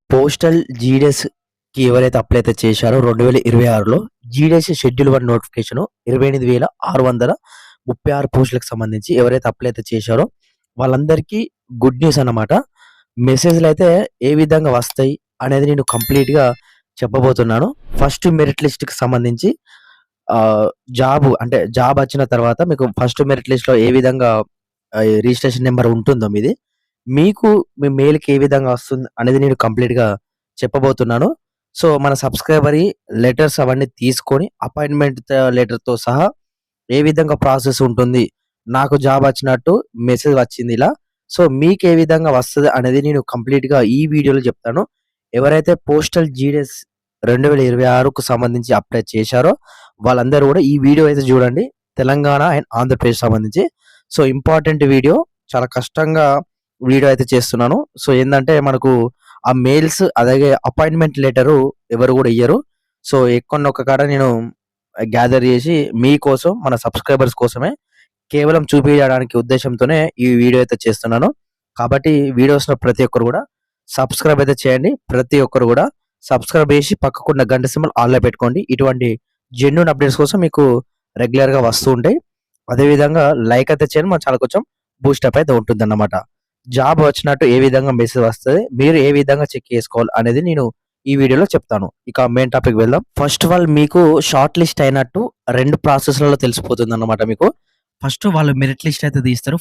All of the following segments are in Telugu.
పోస్టల్ జీడీఎస్‌కి ఎవరైతే అప్లై అయితే చేశారో 2026లో జీడీఎస్ షెడ్యూల్ 1 నోటిఫికేషను 28,636 పోస్టులకు సంబంధించి ఎవరైతే అప్లై అయితే చేశారో వాళ్ళందరికీ గుడ్ న్యూస్ అన్నమాట. మెసేజ్‌లయితే ఏ విధంగా వస్తాయి అనేది నేను కంప్లీట్‌గా చెప్పబోతున్నాను. ఫస్ట్ మెరిట్ లిస్ట్‌కి సంబంధించి జాబ్ వచ్చిన తర్వాత మీకు ఫస్ట్ మెరిట్ లిస్ట్‌లో ఏ విధంగా రిజిస్ట్రేషన్ నంబర్ ఉంటుందో మీది, మీకు మీ మెయిల్‌కి ఏ విధంగా వస్తుంది అనేది నేను కంప్లీట్‌గా చెప్పబోతున్నాను. సో, మన సబ్‌స్క్రైబర్‌యి లెటర్స్ అవన్నీ తీసుకొని అపాయింట్‌మెంట్ లెటర్‌తో సహా ఏ విధంగా ప్రాసెస్ ఉంటుంది. నాకు జాబ్ వచ్చినట్టు మెసేజ్ వచ్చిందిలా. సో, మీకే విధంగా వస్తది అనేది నేను కంప్లీట్‌గా ఈ వీడియోలో చెప్తాను. ఎవరైతే పోస్టల్ జీడీఎస్ 2026కు సంబంధించి అప్లై చేశారో వాళ్ళందరూ గూడా ఈ వీడియో అయితే చూడండి. తెలంగాణ అండ్ ఆంధ్రప్రదేశ్ సంబంధించి. So, important video. చాలా కష్టంగా వీడియో అయితే చేస్తున్నాను. సో, ఏందంటే మనకు ఆ మెయిల్స్ అలాగే అపాయింట్‌మెంట్ లెటరు ఎవరు గూడా ఇయ్యరు. సో, ఎక్కడనో ఒక కాడ నేను గ్యాదర్ చేసి మీకోసం మన సబ్‌స్క్రైబర్స్ కోసమే కేవలం చూపియడానికి ఉద్దేశ్యంతోనే ఈ వీడియో అయితే చేస్తున్నాను. కాబట్టి వీడియోస్‌లో ప్రతి ఒక్కరు గూడా సబ్‌స్క్రైబ్ అయితే చేయండి. ప్రతి ఒక్కరు గూడా సబ్‌స్క్రైబ్ చేసి పక్కకున్న గంట సింబల్ ఆల్‌లో పెట్టుకోండి. ఇటువంటి జెన్యూన్ అప్డేట్స్ కోసం మీకు రెగ్యులర్‌గా వస్తూ ఉంటాయి. అదే విధంగా లైక్ అయితే చేయండి. మన ఛానెల్ కొంచెం బూస్టప్ అయితే ఉంటుందన్నమాట. జాబ్ వచ్చినట్టు ఏ విధంగా మెసేజ్ వస్తది, మీరు ఏ విధంగా చెక్ చేసుకోవాలి అనేది నేను ఈ వీడియోలో చెప్తాను. ఇక మెయిన్ టాపిక్ వెళ్దాం. ఫస్ట్ ఆఫ్ ఆల్ మీకు షార్ట్ లిస్ట్ అయినట్టు 2 ప్రాసెస్‌లలో తెలిసిపోతుందన్నమాట మీకు. ఫస్ట్ వాళ్ళు మెరిట్ లిస్ట్ అయితే తీస్తారు.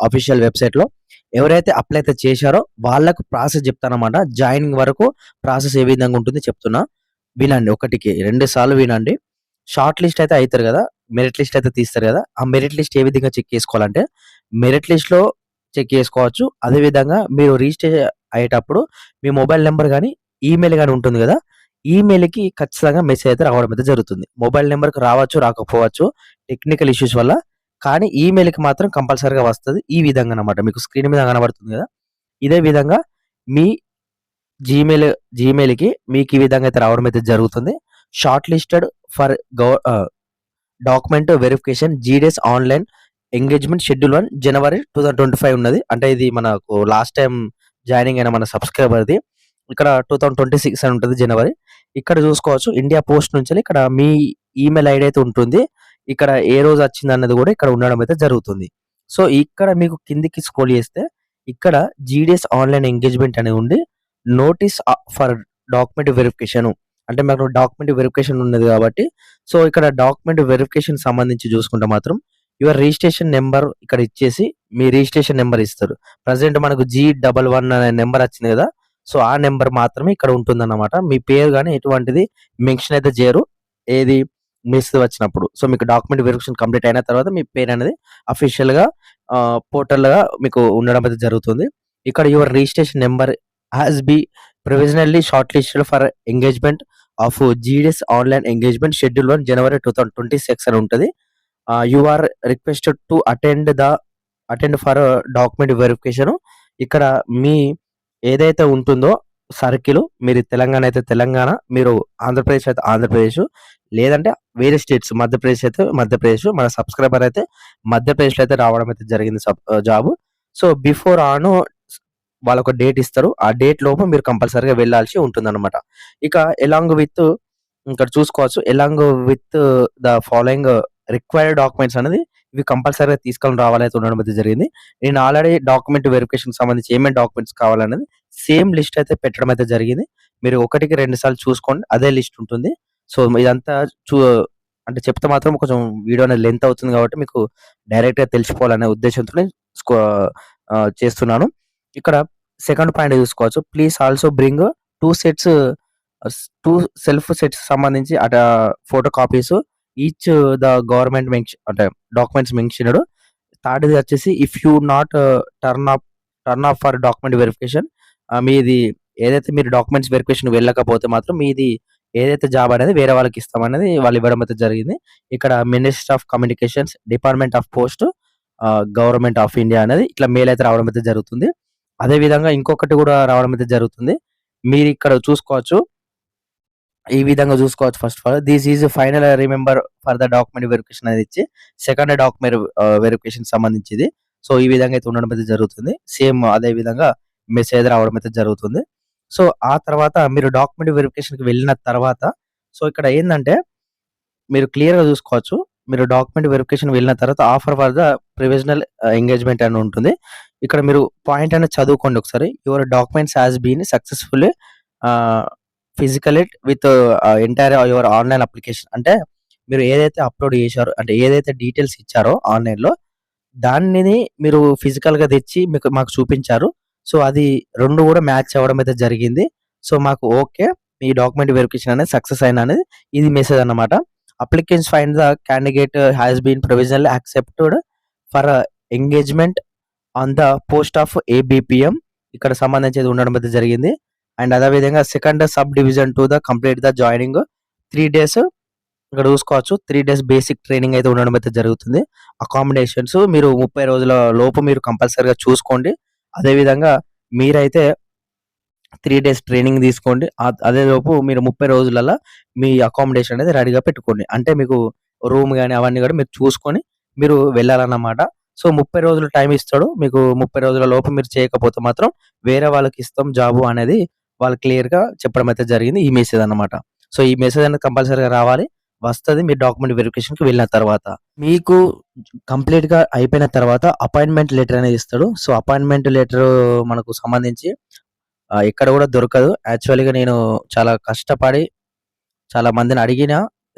అఫీషియల్ వెబ్‌సైట్‌లో. ఎవరైతే అప్లై అయితే చేశారో వాళ్ళకు ప్రాసెస్ చెప్తానన్నమాట. జాయినింగ్ వరకు ప్రాసెస్ ఏ విధంగా ఉంటుంది చెప్తున్నా. వినండి. ఒకటికి 2 సార్లు వినండి. షార్ట్ లిస్ట్ అయితే అయితారు గదా! మెరిట్ లిస్ట్ అయితే తీస్తారు గదా! ఆ మెరిట్ లిస్ట్ ఏ విధంగా చెక్ చేసుకోవాలంటే, మెరిట్ లిస్ట్‌లో చెక్ చేసుకోవచ్చు. అదే విధంగా మీరు రిజిస్టర్ అయ్యేటప్పుడు మీ మొబైల్ నంబర్ గాని, ఈమెయిల్ గాని ఉంటుంది గదా! ఈమెయిల్‌కి ఖచ్చితంగా మెసేజ్ అయితే రావడం అయితే జరుగుతుంది. మొబైల్ నంబర్‌కి రావచ్చు, రాకపోవచ్చు టెక్నికల్ ఇష్యూస్ వల్ల. కానీ ఈమెయిల్‌కి మాత్రం కంపల్సరీగా వస్తది. ఈ విధంగా అన్నమాట. మీకు స్క్రీన్ మీద కనబడుతుంది గదా! ఇదే విధంగా మీ జీమెయిల్‌కి మీకు ఈ విధంగా అయితే రావడం అయితే జరుగుతుంది. Short listed for document verification GDS online engagement schedule 1 జనవరి 2025 ఉన్నది. అంటే ఇది మనకు లాస్ట్ టైమ్ జాయినింగ్ అయిన మన సబ్‌స్క్రైబర్‌ది. ఇక్కడ 2026 అని ఉంటది జనవరి. ఇక్కడ చూసుకోవచ్చు ఇండియా పోస్ట్ నుంచెల్లి ఇక్కడ మీ ఈమెయిల్ ఐడీ అయితే ఉంటుంది. ఇక్కడ ఏ రోజు వచ్చిందన్నది గూడా ఇక్కడ ఉండడం అయితే జరుగుతుంది. సో, ఇక్కడ మీకు కిందికి స్క్రోల్ చేస్తే ఇక్కడ జీడీఎస్ ఆన్‌లైన్ ఎంగేజ్‌మెంట్ అని ఉండి నోటీస్ ఫర్ డాక్యుమెంట్ వెరిఫికేషన్ అంటే మనకు డాక్యుమెంట్ వెరిఫికేషన్ ఉన్నది కాబట్టి, సో, ఇక్కడ డాక్యుమెంట్ వెరిఫికేషన్ సంబంధించి చూసుకుంటే మాత్రం యువర్ రిజిస్ట్రేషన్ నంబర్ ఇక్కడ ఇచ్చేసి మీ రిజిస్ట్రేషన్ నంబర్ ఇస్తారు. ప్రెజెంట్ మనకు G11 అనే నంబర్ వచ్చింది గదా! సో, ఆ నంబర్ మాత్రమే ఇక్కడ ఉంటుందన్నమాట. మీ పేరు గాని ఎటువంటిది మెన్షన్ అయితే చేయరు. ఏది మెసేజ్ వచ్చినప్పుడు. సో, మీకు డాక్యుమెంట్ వెరిఫికేషన్ కంప్లీట్ అయిన తర్వాత మీ పేరనేది అఫీషియల్‌గా పోర్టల్‌గా మీకు ఉండడం అయితే జరుగుతుంది. ఇక్కడ your registration number has provisionally shortlisted for engagement of GDS online engagement schedule 1 January 2026 అని ఉంటది. You are requested to attend for document verification. ఇక్కడ మీ ఏదైతే ఉంటుందో సర్కిల్ మీరు తెలంగాణ అయితే తెలంగాణ, మీరు ఆంధ్రప్రదేశ్ అయితే ఆంధ్రప్రదేశ్, లేదంటే వేరే స్టేట్స్ మధ్యప్రదేశ్ అయితే మధ్యప్రదేశ్. మన సబ్‌స్క్రైబర్ అయితే మధ్యప్రదేశ్‌లో అయితే రావడం అయితే జరిగింది జాబ్. సో, బిఫోర్ వాళ్ళొక డేట్ ఇస్తారు. ఆ డేట్ లోపు మీరు కంపల్సరీగా వెళ్ళాల్సి ఉంటుందన్నమాట. ఇక ఎలాంగ్ విత్ ఇక్కడ చూసుకోవచ్చు. Along with the following required documents అనేది ఇవి కంపల్సరీగా తీసుకొని రావాలైతే ఉండడం అయితే జరిగింది. నేను ఆల్రెడీ డాక్యుమెంట్ వెరిఫికేషన్‌కి సంబంధించి ఏమేం డాక్యుమెంట్స్ కావాలనేది సేమ్ లిస్ట్ అయితే పెట్టడం అయితే జరిగింది. మీరు ఒకటికి 2 సార్లు చూసుకోండి. అదే లిస్ట్ ఉంటుంది. సో, ఇదంతా చూ అంటే చెప్తే మాత్రం కొంచెం వీడియో అనేది లెంత్ అవుతుంది కాబట్టి మీకు డైరెక్ట్‌గా తెలిసిపోవాలనే ఉద్దేశ్యంతోనే చేస్తున్నాను. ఇక్కడ సెకండ్ పాయింట్ చూసుకోవచ్చు. Please also bring 2 sets 2 self sets సంబంధించి photo copies each the government అంటే డాక్యుమెంట్స్ మెన్షన్డ్. థర్డ్‌ది వచ్చేసి if you not turn off for document verification మీది ఏదైతే మీరు డాక్యుమెంట్స్ వెరిఫికేషన్ వెళ్ళకపోతే మాత్రం మీది ఏదైతే జాబ్ అనేది వేరే వాళ్ళకి ఇస్తామనేది వాళ్ళు ఇవ్వడం అయితే జరిగింది. ఇక్కడ ministry of communications, department of post, government of India అనేది ఇట్లా మెయిల్ అయితే రావడం అయితే జరుగుతుంది. అదే విధంగా ఇంకొకటి గూడా రావడం అయితే జరుగుతుంది. మీరిక్కడ చూసుకోవచ్చు. ఈ విధంగా చూసుకోవచ్చు first of all. This is final remember for the document verification అనేది ఇచ్చి సెకండ్ డాక్యుమెంట్ వెరిఫికేషన్ సంబంధించిది. సో, ఈ విధంగా అయితే ఉండడం అయితే జరుగుతుంది. సేమ్ అదే విధంగా మెసేజ్ రావడం అయితే జరుగుతుంది. సో, ఆ తర్వాత మీరు డాక్యుమెంట్ వెరిఫికేషన్‌కి వెళ్ళిన తర్వాత సో, ఇక్కడ ఏందంటే మీరు క్లియర్‌గా చూసుకోవచ్చు. మీరు డాక్యుమెంట్ వెరిఫికేషన్ వెళ్ళిన తర్వాత offer for the provisional engagement అని ఉంటుంది. ఇక్కడ మీరు పాయింట్ అనేది చదువుకోండి ఒకసారి. Your documents has been successfully ah, ఫిజికలేట్ with entire your online application. అంటే మీరు ఏదైతే అప్‌లోడ్ చేశారో అంటే ఏదైతే డీటెయిల్స్ ఇచ్చారో ఆన్‌లైన్‌లో దానిని మీరు ఫిజికల్‌గా తెచ్చి మాకు చూపించారు. సో, అది 2 కూడా మ్యాచ్ అవ్వడం అయితే జరిగింది. సో, మాకు ఓకే. మీ డాక్యుమెంట్ వెరిఫికేషన్ అనేది సక్సెస్ అయిందనేది ఇది మెసేజ్ అన్నమాట. Applicants find the candidate has been provisionally accepted for engagement on the post of ABPM ఇక్కడ సంబంధించేది ఉండడం అయితే జరిగింది. అండ్ అదే విధంగా second subdivision to the complete the joining 3 days ఇక్కడ చూసుకోవచ్చు. 3 డేస్ బేసిక్ ట్రైనింగ్ అయితే ఉండడం అయితే జరుగుతుంది. అకామిడేషన్స్ మీరు 30 రోజుల లోపు మీరు కంపల్సరీగా చూసుకోండి. అదే విధంగా మీరైతే 3 డేస్ ట్రైనింగ్ తీసుకోండి. అదేలోపు మీరు 30 రోజులల్ల మీ అకామిడేషన్ అనేది రెడీగా పెట్టుకోండి. అంటే మీకు రూమ్ గాని అవన్నీ కూడా మీరు చూసుకొని మీరు వెళ్ళాలన్నమాట. సో, 30 రోజులు టైమ్ ఇస్తాడు. మీకు 30 రోజుల లోపు మీరు చేయకపోతే మాత్రం వేరే వాళ్ళకిస్తాం జాబు అనేది వాళ్ళు క్లియర్‌గా చెప్పడం అయితే జరిగింది. ఈ మెసేజ్ అన్నమాట. సో, ఈ మెసేజ్ అనేది కంపల్సరీగా రావాలి. వస్తది మీ డాక్యుమెంట్ వెరిఫికేషన్‌కి వెళ్ళిన తర్వాత. మీకు కంప్లీట్‌గా అయిపోయిన తర్వాత అపాయింట్‌మెంట్ లెటర్ అనేది ఇస్తాడు. సో, అపాయింట్‌మెంట్ లెటర్ మనకు సంబంధించి ఎక్కడ కూడా దొరకదు. యాక్చువల్‌గా నేను చాలా కష్టపడి చాలా మందిని అడిగిన,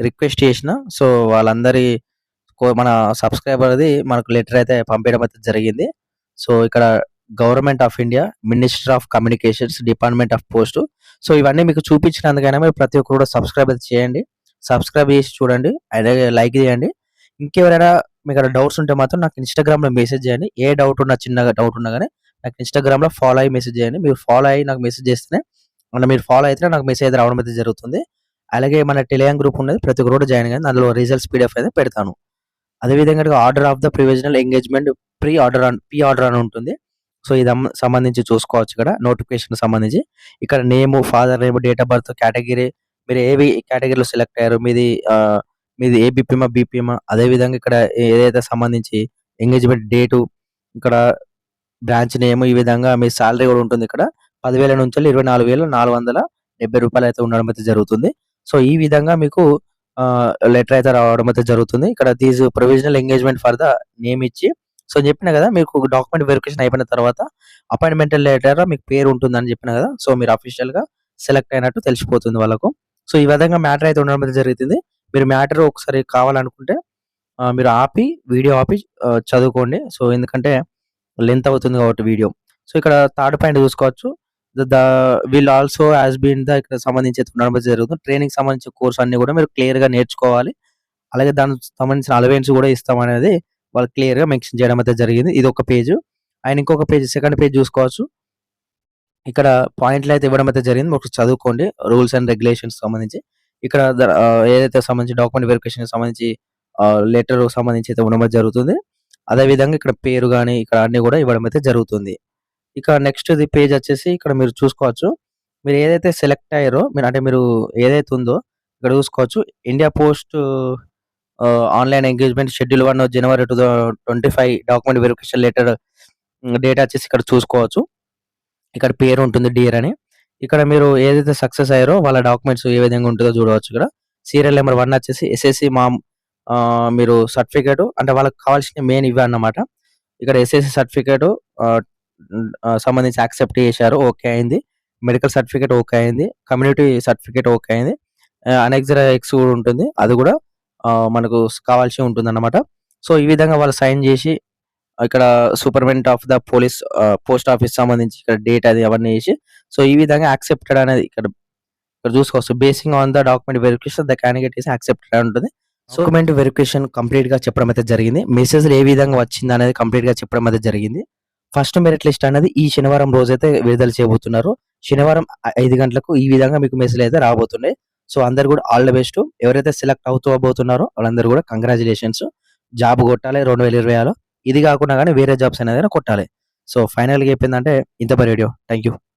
రిక్వెస్ట్ చేసిన. సో, వాళ్ళందరి మన సబ్‌స్క్రైబర్‌ది మనకు లెటర్ అయితే పంపియడం అయితే జరిగింది. సో, ఇక్కడ government of India, minister of communications, department of post. So, ఇవన్నీ మీకు చూపించినందుకైనా మీరు ప్రతి ఒక్కరు కూడా సబ్‌స్క్రైబ్ అయితే చేయండి. సబ్‌స్క్రైబ్ చేసి చూడండి. అలాగే లైక్ చేయండి. ఇంకెవరైనా మీకేమైనా డౌట్స్ ఉంటే మాత్రం నాకు ఇన్‌స్టాగ్రామ్‌లో మెసేజ్ చేయండి. ఏ డౌట్ ఉన్నా చిన్నగా డౌట్ ఉన్నా గాని నాకు ఇన్‌స్టాగ్రామ్‌లో ఫాలో అయ్యి మెసేజ్ చేయండి. మీరు ఫాలో అయ్యి నాకు మెసేజ్ చేస్తేనే మీరు ఫాలో అయితేనే నాకు మెసేజ్ రావడం అయితే జరుగుతుంది. అలాగే మన టెలిగ్రామ్ గ్రూప్ ఉన్నది. ప్రతి ఒక్కరు కూడా జాయిన్ కండి. అందులో రిజల్ట్స్ పీడిఎఫ్ అయితే పెడతాను. అదే విధంగా order of the provisional engagement pre order అని ఉంటుంది. సో, ఇది సంబంధించి చూసుకోవచ్చు ఇక్కడ నోటిఫికేషన్‌కి సంబంధించి. ఇక్కడ name, father name, date of birth, category మీరు ఏవి కేటగిరీలో సెలెక్ట్ అయ్యారు. మీది ఏబీపీమా, బీపీఎమా అదే విధంగా ఇక్కడ ఏదైతే సంబంధించి ఎంగేజ్‌మెంట్ డేటు, ఇక్కడ బ్రాంచ్ నేమ్ ఈ విధంగా మీ సాలరీ కూడా ఉంటుంది ఇక్కడ. 10,000 నుంచెల్లి 24,470 అయితే ఉండడం అయితే జరుగుతుంది. సో, ఈ విధంగా మీకు లెటర్ అయితే రావడం అయితే జరుగుతుంది. ఇక్కడ these provisional engagement for the name ఇచ్చి సో, చెప్పినా కదా మీకు డాక్యుమెంట్ వెరిఫికేషన్ అయిపోయిన తర్వాత అపాయింట్‌మెంట్ లెటర్ మీకు పేరు ఉంటుందని చెప్పినా కదా! సో, మీరు అఫీషియల్‌గా సెలెక్ట్ అయినట్టు తెలిసిపోతుంది వాళ్ళకు. సో, ఈ విధంగా మ్యాటర్ అయితే ఉండడం అయితే జరుగుతుంది. మీరు మ్యాటర్ ఒకసారి కావాలనుకుంటే మీరు వీడియో ఆపి చదువుకోండి. సో, ఎందుకంటే లెంత్ అవుతుంది కాబట్టి వీడియో. సో, ఇక్కడ థర్డ్ పాయింట్ చూసుకోవచ్చు. The the will also has been the ఇక్కడ సంబంధించి అయితే ఉండడం జరుగుతుంది. ట్రైనింగ్‌కి సంబంధించిన కోర్స్ అన్నీ కూడా మీరు క్లియర్‌గా నేర్చుకోవాలి. అలాగే దానికి సంబంధించిన అలవెన్స్ కూడా ఇస్తామనేది వాళ్ళు క్లియర్‌గా మెన్షన్ చేయడం అయితే జరిగింది. ఇదొక పేజు. అండ్ ఇంకొక పేజ్ సెకండ్ పేజ్ చూసుకోవచ్చు. ఇక్కడ పాయింట్‌లయితే ఇవ్వడం అయితే జరిగింది. ఒకసారి చదువుకోండి. రూల్స్ అండ్ రెగ్యులేషన్స్ సంబంధించి. ఇక్కడ ఏదైతే సంబంధించి డాక్యుమెంట్ వెరిఫికేషన్‌కి సంబంధించి లెటర్ సంబంధించి అయితే ఉండడం జరుగుతుంది. అదే విధంగా ఇక్కడ పేరు గాని, ఇక్కడ అన్నీ కూడా ఇవ్వడం అయితే జరుగుతుంది. ఇక నెక్స్ట్‌ది పేజ్ వచ్చేసి ఇక్కడ మీరు చూసుకోవచ్చు. మీరు ఏదైతే సెలెక్ట్ అయ్యారో మీరు ఏదైతే ఉందో ఇక్కడ చూసుకోవచ్చు. India post online engagement schedule 1 జనవరి 2025 డాక్యుమెంట్ వెరిఫికేషన్ లెటర్ డేట్ వచ్చేసి ఇక్కడ చూసుకోవచ్చు. ఇక్కడ పేరు ఉంటుంది డియర్ అని. ఇక్కడ మీరు ఏదైతే సక్సెస్ అయ్యారో వాళ్ళ డాక్యుమెంట్స్ ఏ విధంగా ఉంటుందో చూడవచ్చు ఇక్కడ. సీరియల్ నెంబర్ 1 వచ్చేసి ఎస్ఎస్‌సి మీరు సర్టిఫికేట్ అంటే వాళ్ళకి కావాల్సిన మెయిన్ ఇవే అన్నమాట. ఇక్కడ ఎస్ఎస్‌సి సర్టిఫికేట్ సంబంధించి యాక్సెప్ట్ చేశారు. ఓకే అయింది. మెడికల్ సర్టిఫికేట్ ఓకే అయింది. కమ్యూనిటీ సర్టిఫికేట్ ఓకే అయింది. అనెక్సర్ ఎక్స్ కూడా ఉంటుంది. అది కూడా మనకు కావాల్సి ఉంటుందన్నమాట. సో, ఈ విధంగా వాళ్ళు సైన్ చేసి ఇక్కడ superintendent of the post office సంబంధించి ఇక్కడ డేట్ అది అవన్నీ ఏసి సో, ఈ విధంగా యాక్సెప్టెడ్ అనేది ఇక్కడ చూసుకోవచ్చు. Basing on the document verification the candidate is accepted అని ఉంటుంది. సో, డాక్యుమెంట్ వెరిఫికేషన్ కంప్లీట్‌గా చెప్పడం అయితే జరిగింది. మెసేజ్‌లు ఏ విధంగా వచ్చిందనేది కంప్లీట్‌గా చెప్పడం అయితే జరిగింది. ఫస్ట్ మెరిట్ లిస్ట్ అనేది ఈ శనివారం రోజైతే విడుదల చేయబోతున్నారు. శనివారం 5 గంటలకు ఈ విధంగా మీకు మెసేజ్‌లు అయితే రాబోతున్నాయి. సో, అందరూ కూడా ఆల్ ది బెస్ట్. ఎవరైతే సెలెక్ట్ అవుతూ వాళ్ళందరూ కూడా కంగ్రాచ్యులేషన్స్. జాబ్ కొట్టాలి 2026లో. ఇది కాకుండా గాని వేరే జాబ్స్ అనేది కొట్టాలి. సో, ఫైనల్‌గా చెప్పిందంటే ఇంత బై రేడియో. Thank you.